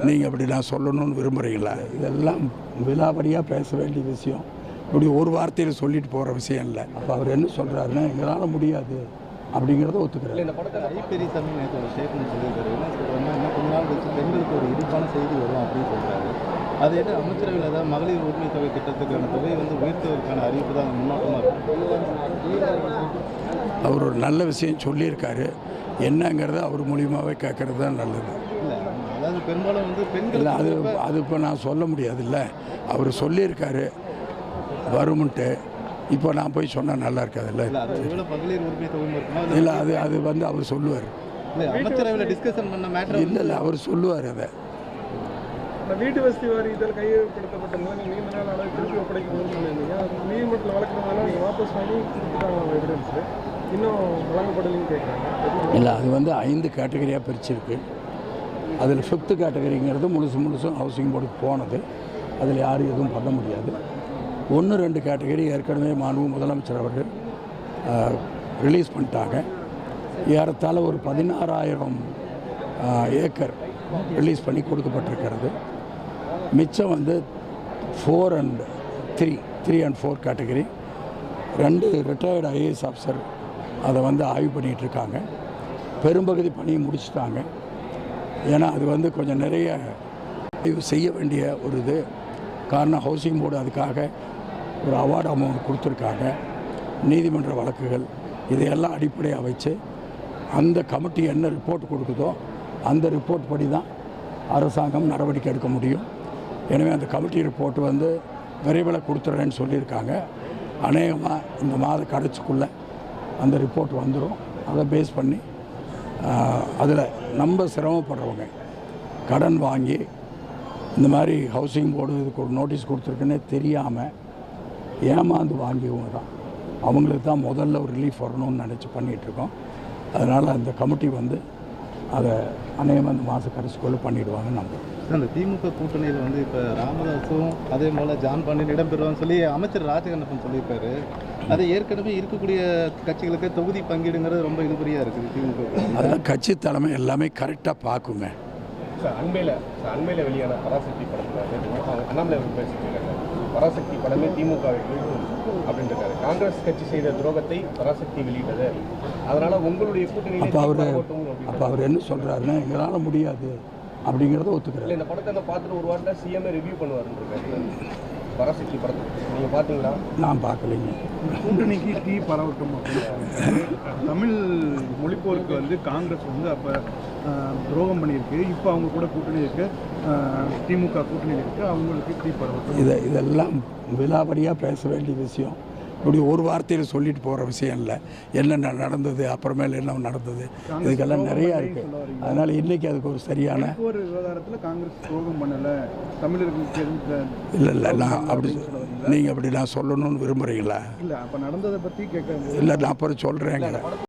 நீங்கள் அப்படி நான் சொல்லணும்னு விரும்புகிறீங்களா? இதெல்லாம் விலாவரியாக பேச வேண்டிய விஷயம். இப்படி ஒரு வார்த்தையில் சொல்லிட்டு போகிற விஷயம் இல்லை. அப்போ அவர் என்ன சொல்கிறாருன்னா, எங்களால் முடியாது அப்படிங்கிறத ஒத்துக்கிறார். இந்த படத்தில் ஐப்பெரியசாமி நேற்று ஒரு ஸ்டேட்மெண்ட் சொல்லியிருக்காரு. என்ன சொல்கிறாருன்னா, இன்னும் கொஞ்ச நாள் கழிச்சு பெண்களுக்கு ஒரு இடிப்பான செய்தி வரும் அப்படின்னு சொல்கிறாரு. அதை ஏற்று அமைச்சரவையில் ஏதாவது மகளிர் உரிமை தொகை திட்டத்துக்கான தொகையை உயர்த்துவதற்கான அறிவிப்பு தான் முன்னோட்டமாக இருக்கும். அவர் ஒரு நல்ல விஷயம் சொல்லியிருக்காரு. என்னங்கிறத அவர் மூலியமாகவே கேட்குறது தான் நல்லது. இல்லை, அதாவது பெரும்பாலும் பெண்கள் இல்லை, அது இப்போ நான் சொல்ல முடியாதுல்ல. அவர் சொல்லியிருக்காரு வரும்ன்ட்டு. இப்போ நான் போய் சொன்னால் நல்லா இருக்காதுல்ல. மகளிர் உரிமை தொகை இல்லை, அது அவர் சொல்லுவார். அமைச்சரவையில் டிஸ்கஷன் பண்ண மேட்டர் இல்லை, அவர் சொல்லுவார். அதை வீட்டு வசதி வாரியத்தில் கையெழுப்படுத்தப்பட்ட நீங்கள் நீண்ட நாள் அளவு திருப்பி ஒப்படைக்கணும்னு சொல்லியிருந்தீங்க. அது நீதிமன்றத்தில் வழக்கினால நீங்கள் வாபஸ் வாங்கி கொடுத்துட்டாங்க எவிடன்ஸு, இன்னும் வழங்கப்படலைன்னு கேட்குறாங்க. இல்லை, அது 5 கேட்டகரியாக பிரிச்சிருக்கு. அதில் 5th கேட்டகரிங்கிறது முழுசும் ஹவுசிங் போர்டுக்கு போனது. அதில் யாரும் எதுவும் பண்ண முடியாது. 1, 2 கேட்டகரி ஏற்கனவே மாண்பு முதலமைச்சர் அவர்கள் ரிலீஸ் பண்ணிட்டாங்க. ஏறத்தாழ ஒரு 16,000 ஏக்கர் ரிலீஸ் பண்ணி கொடுக்கப்பட்டிருக்கிறது. மிச்சம் 4 and 3 category 2 retired IAS officer அதை ஆய்வு பண்ணிகிட்ருக்காங்க. பெரும்பகுதி பணியை முடிச்சுட்டாங்க. ஏன்னா அது கொஞ்சம் நிறைய ஆய்வு செய்ய வேண்டிய ஒரு இது. காரணம், ஹவுசிங் போர்டு அதுக்காக ஒரு அவார்டு அமௌண்ட் கொடுத்துருக்காங்க. நீதிமன்ற வழக்குகள் இதையெல்லாம் அடிப்படையாக வச்சு அந்த கமிட்டி என்ன ரிப்போர்ட் கொடுக்குதோ அந்த ரிப்போர்ட் படி தான் அரசாங்கம் நடவடிக்கை எடுக்க முடியும். எனவே அந்த கமிட்டி ரிப்போர்ட் விரைவில் கொடுத்துட்றேன்னு சொல்லியிருக்காங்க. அநேகமாக இந்த மாத கடைசிக்குள்ளே அந்த ரிப்போர்ட் வந்துடும். அதை பேஸ் பண்ணி அதில் நம்ம சிரமப்படுறவங்க கடன் வாங்கி இந்த மாதிரி ஹவுசிங் போர்டு இதுக்கு ஒரு நோட்டீஸ் கொடுத்துருக்குன்னே தெரியாமல் ஏமாந்து வாங்கியவங்க தான். அவங்களுக்கு தான் முதல்ல ஒரு ரிலீஃப் வரணும்னு நினச்சி பண்ணிகிட்ருக்கோம். அதனால் அந்த கமிட்டி அதை அநேகமாக இந்த மாத கடைசிக்குள்ளே பண்ணிவிடுவாங்கன்னு நம்புகிறோம். அந்த திமுக கூட்டணியில் இப்போ ராமதாஸும் அதே போல் ஜான் பாண்டியன் இடம்பெறுவான்னு சொல்லி அமைச்சர் ராஜகண்ணப்பன் சொல்லியிருக்காரு. அது ஏற்கனவே இருக்கக்கூடிய கட்சிகளுக்கு தொகுதி பங்கீடுங்கிறது ரொம்ப இழுபறியாக இருக்குது திமுக. அதெல்லாம் கட்சி தலைமை எல்லாமே கரெக்டாக பார்க்குங்க. அண்மையில் வெளியான பராசக்தி படத்தில் அண்ணாமலை பேசியிருக்காங்க. பராசக்தி படமே திமுகவை வீழ்த்தும் அப்படின்றாரு. காங்கிரஸ் கட்சி செய்த துரோகத்தை பராசக்தி வெளியிட்டது. அதனால உங்களுடைய கூட்டணி அப்போ அவர் என்ன சொல்கிறாருன்னா, எங்களால் முடியாது அப்படிங்கிறத ஒத்துக்கிறார். இந்த படத்தை பார்த்துட்டு ஒரு வாரத்தில் சிஎம்ஏ ரிவ்யூ பண்ணுவாருன்னு பராசக்தி படத்தை நீங்கள் பார்த்தீங்களா? நான் பார்க்கலைங்க. கூட்டணிக்கு டீ பரவட்டும் தமிழ் மொழிப்போருக்கு காங்கிரஸ் அப்போ துரோகம் பண்ணியிருக்கு. இப்போ அவங்க கூட கூட்டணி இருக்கு, திமுக கூட்டணி இருக்குது. அவங்களுக்கு டீ பரவட்டும். இதெல்லாம் விலாவரியாக பேச வேண்டிய விஷயம். இப்படி ஒரு வார்த்தையில் சொல்லிட்டு போகிற விஷயம் இல்லை. என்னென்ன நடந்தது, அப்புறமேல என்ன நடந்தது, இதுக்கெல்லாம் நிறையா இருக்குது. அதனால் இன்றைக்கி அதுக்கு ஒரு சரியான ஒரு விவகாரத்தில் காங்கிரஸ் துரோகம் பண்ணலை, தமிழர்களுக்கு இல்லை நான் அப்படி நீங்கள் அப்படி நான் சொல்லணும்னு விரும்புகிறீங்களா? இல்லை, அப்போ நடந்ததை பற்றி கேட்க இல்லை, நான் அப்புறம் சொல்கிறேங்க.